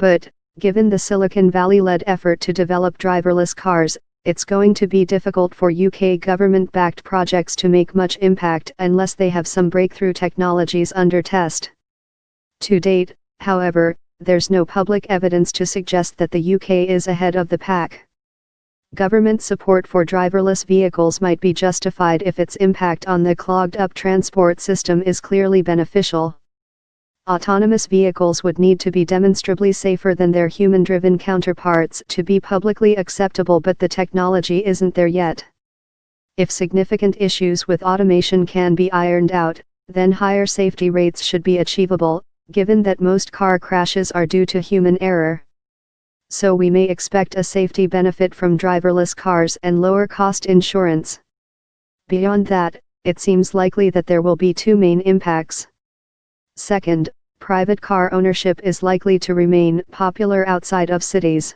But, given the Silicon Valley-led effort to develop driverless cars, it's going to be difficult for UK government-backed projects to make much impact unless they have some breakthrough technologies under test. To date, however, there's no public evidence to suggest that the UK is ahead of the pack. Government support for driverless vehicles might be justified if its impact on the clogged-up transport system is clearly beneficial. Autonomous vehicles would need to be demonstrably safer than their human-driven counterparts to be publicly acceptable, but the technology isn't there yet. If significant issues with automation can be ironed out, then higher safety rates should be achievable, given that most car crashes are due to human error. So we may expect a safety benefit from driverless cars and lower cost insurance. Beyond that, it seems likely that there will be two main impacts. Second, private car ownership is likely to remain popular outside of cities.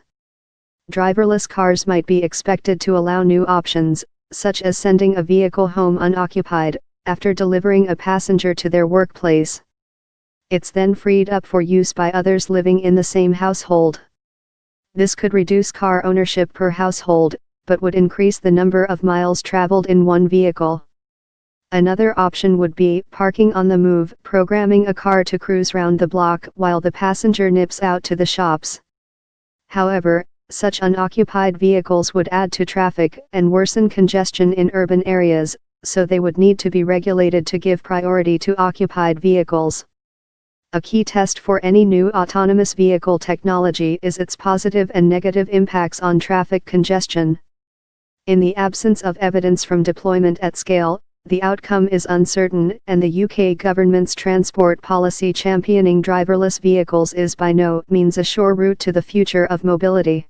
Driverless cars might be expected to allow new options, such as sending a vehicle home unoccupied, after delivering a passenger to their workplace. It's then freed up for use by others living in the same household. This could reduce car ownership per household, but would increase the number of miles traveled in one vehicle. Another option would be parking on the move, programming a car to cruise round the block while the passenger nips out to the shops. However, such unoccupied vehicles would add to traffic and worsen congestion in urban areas, so they would need to be regulated to give priority to occupied vehicles. A key test for any new autonomous vehicle technology is its positive and negative impacts on traffic congestion. In the absence of evidence from deployment at scale, the outcome is uncertain, and the UK government's transport policy championing driverless vehicles is by no means a sure route to the future of mobility.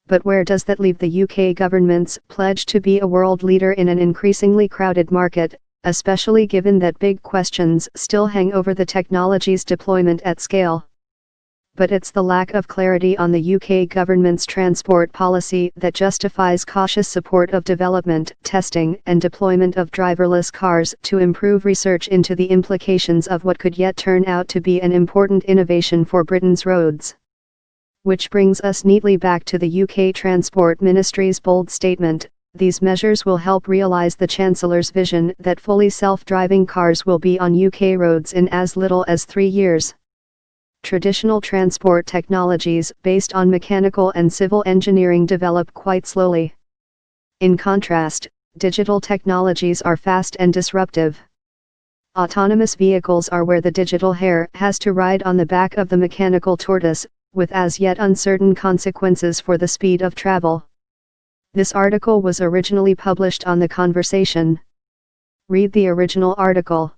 But where does that leave the UK government's pledge to be a world leader in an increasingly crowded market, especially given that big questions still hang over the technology's deployment at scale? But it's the lack of clarity on the UK government's transport policy that justifies cautious support of development, testing, and deployment of driverless cars to improve research into the implications of what could yet turn out to be an important innovation for Britain's roads. Which brings us neatly back to the UK Transport Ministry's bold statement: these measures will help realise the Chancellor's vision that fully self-driving cars will be on UK roads in as little as 3 years. Traditional transport technologies based on mechanical and civil engineering develop quite slowly. In contrast, digital technologies are fast and disruptive. Autonomous vehicles are where the digital hare has to ride on the back of the mechanical tortoise, with as yet uncertain consequences for the speed of travel. This article was originally published on The Conversation. Read the original article.